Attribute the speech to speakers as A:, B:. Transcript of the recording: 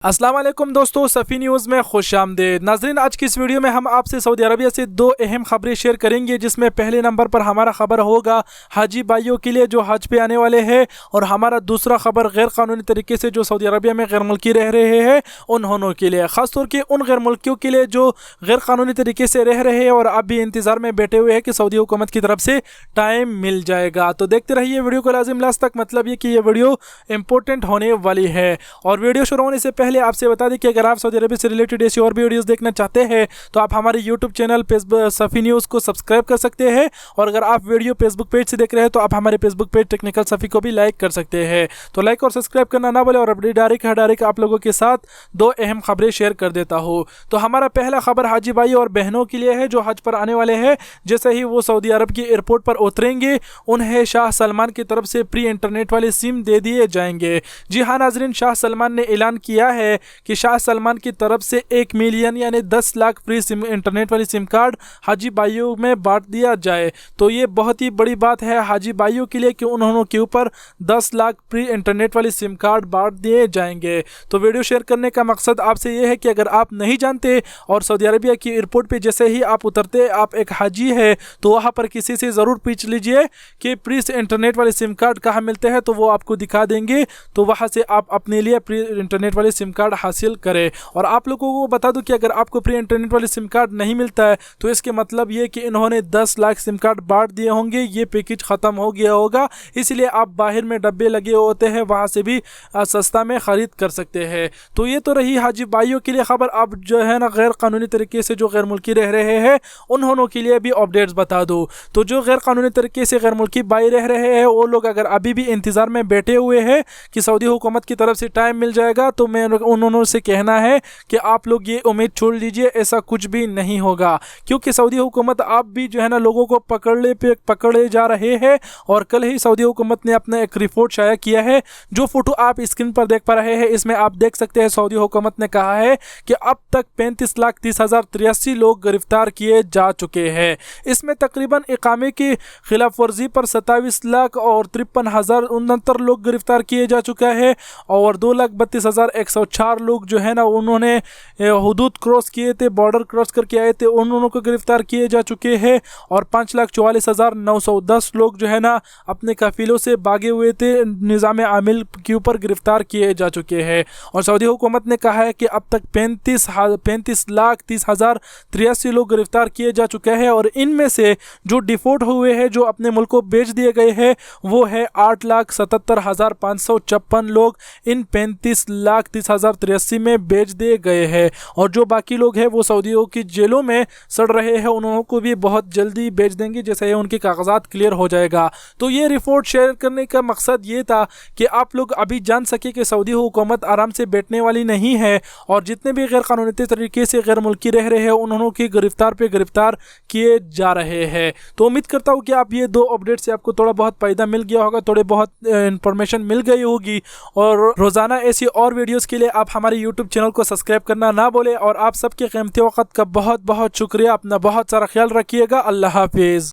A: अस्सलाम वालेकुम दोस्तों, सफ़ी न्यूज़ में खुश आमदीद। नाज़रीन, आज की इस वीडियो में हम आपसे सऊदी अरबिया से दो अहम खबरें शेयर करेंगे, जिसमें पहले नंबर पर हमारा खबर होगा हाजी भाइयों के लिए जो हज पे आने वाले हैं, और हमारा दूसरा खबर गैर कानूनी तरीके से जो सऊदी अरबिया में गैर मुल्की रह रहे हैं उन्होंने के लिए, ख़ासतौर के उन गैर मुल्कियों के लिए जो गैर कानूनी तरीके से रह रहे हैं और अब भी इंतज़ार में बैठे हुए हैं कि सऊदी हुकूमत की तरफ से टाइम मिल जाएगा। तो देखते रहिए वीडियो को लाजिम लास्ट तक, मतलब ये कि ये वीडियो इंपॉर्टेंट होने वाली है। और वीडियो शुरू होने से पहले आपसे बता दें कि अगर आप सऊदी अरबिया से रिलेटेड ऐसी और भी वीडियोस देखना चाहते हैं तो आप हमारे यूट्यूब चैनल सफ़ी न्यूज़ को सब्सक्राइब कर सकते हैं, और अगर आप वीडियो फेसबुक पेज से देख रहे हैं तो आप हमारे फेसबुक पेज टेक्निकल सफ़ी को भी लाइक कर सकते हैं। तो लाइक और सब्सक्राइब करना ना बोले, और अपनी डायरेक्ट आप लोगों के साथ दो अहम खबरें शेयर कर देता हूँ। तो हमारा पहला खबर हाजी भाई और बहनों के लिए है जो हज पर आने वाले हैं। जैसे ही वो सऊदी अरब की एयरपोर्ट पर उतरेंगे, उन्हें शाह सलमान की तरफ से प्री इंटरनेट वाले सिम दे दिए जाएंगे। जी हाँ नाजरीन, शाह सलमान ने ऐलान किया है कि शाह सलमान की तरफ से 1 मिलियन यानी 10 लाख फ्री सिम इंटरनेट वाली सिम कार्ड हाजी भाइयों में बांट दिया जाए। तो ये बहुत ही बड़ी बात है हाजी भाइयों के लिए कि उन्होंने के ऊपर 10 लाख फ्री इंटरनेट वाली सिम कार्ड बांट दिए जाएंगे। तो वीडियो शेयर करने का मकसद आपसे ये है कि अगर आप नहीं जानते और सऊदी अरबिया की एयरपोर्ट पे जैसे ही आप उतरते आप एक हाजी है तो वहाँ पर किसी से ज़रूर पूछ लीजिए कि फ्री इंटरनेट वाले सिम कार्ड कहाँ मिलते हैं, तो वो आपको दिखा देंगे। तो वहाँ से आप अपने लिए फ्री इंटरनेट वाले सिम कार्ड हासिल करें। और आप लोगों को बता दूं कि अगर आपको फ्री इंटरनेट वाले सिम कार्ड नहीं मिलता है तो इसके मतलब ये कि इन्होंने 10 लाख सिम कार्ड बांट दिए होंगे, ये पैकेज ख़त्म हो गया होगा, इसलिए आप बाहर में डब्बे लगे होते हैं वहाँ से भी सस्ता में ख़रीद कर सकते हैं। तो ये तो रही हाजी भाइयों के लिए खबर। अब जो है ना गैर कानूनी तरीके से जो गैर मुल्की रह रहे हैं उन्होंने के लिए भी अपडेट्स बता दो। तो जो गैर कानूनी तरीके से गैर मुल्की भाई रह रहे हैं वो लोग अगर अभी भी इंतज़ार में बैठे हुए हैं कि सऊदी हुकूमत की तरफ से टाइम मिल जाएगा, तो मैं उन्होंने से कहना है कि आप लोग ये उम्मीद छोड़ लीजिए, ऐसा कुछ भी नहीं होगा। क्योंकि सऊदी हुकूमत आप भी जो है ना लोगों को पकड़े जा रहे हैं। और कल ही सऊदी हुकूमत ने अपना एक रिपोर्ट शाया किया है, जो फोटो आप स्क्रीन पर देख पा रहे हैं इसमें आप देख सकते हैं सऊदी हुकूमत ने कहा है कि अब तक 35,30,083 लोग गिरफ्तार किए जा चुके हैं। इसमें तकरीबन इकामे की खिलाफ वर्जी पर 27 लाख और 53,069 लोग गिरफ्तार किए जा चुका है, और 2,32,104 लोग जो है ना उन्होंने हुदूद क्रॉस किए थे, बॉर्डर क्रॉस करके आए थे, उन्होंने को गिरफ्तार किए जा चुके हैं। और 5,44,910 लोग जो है ना अपने काफिलों से भागे हुए थे निज़ाम आमिल के ऊपर गिरफ्तार किए जा चुके हैं। और सऊदी हुकूमत ने कहा है कि अब तक 35,30,083 लोग गिरफ्तार किए जा चुके हैं, और इनमें से जो डिफॉल्ट हुए हैं जो अपने मुल्क को बेच दिए गए हैं वो है 8,77,556 लोग इन 35,30,083 में बेच दिए गए हैं। और जो बाकी लोग हैं वो सऊदियों की जेलों में सड़ रहे हैं, उन्होंने को भी बहुत जल्दी बेच देंगे जैसे ही उनके कागजात क्लियर हो जाएगा। तो ये रिपोर्ट शेयर करने का मकसद ये था कि आप लोग अभी जान सके कि सऊदी हुकूमत आराम से बैठने वाली नहीं है, और जितने भी गैर कानूनी तरीके से गैर मुल्की रह रहे हैं उन्होंने की गिरफ्तार पे गिरफ्तार किए जा रहे हैं। तो उम्मीद करता हूँ कि आप ये दो अपडेट से आपको थोड़ा बहुत फायदा मिल गया होगा, थोड़े बहुत इंफॉर्मेशन मिल गई होगी। और रोज़ाना ऐसी और वीडियोज़ के लिए आप हमारे यूट्यूब चैनल को सब्सक्राइब करना ना बोले। और आप सबके कीमती वक्त का बहुत बहुत शुक्रिया। अपना बहुत सारा ख्याल रखिएगा। अल्लाह हाफिज़।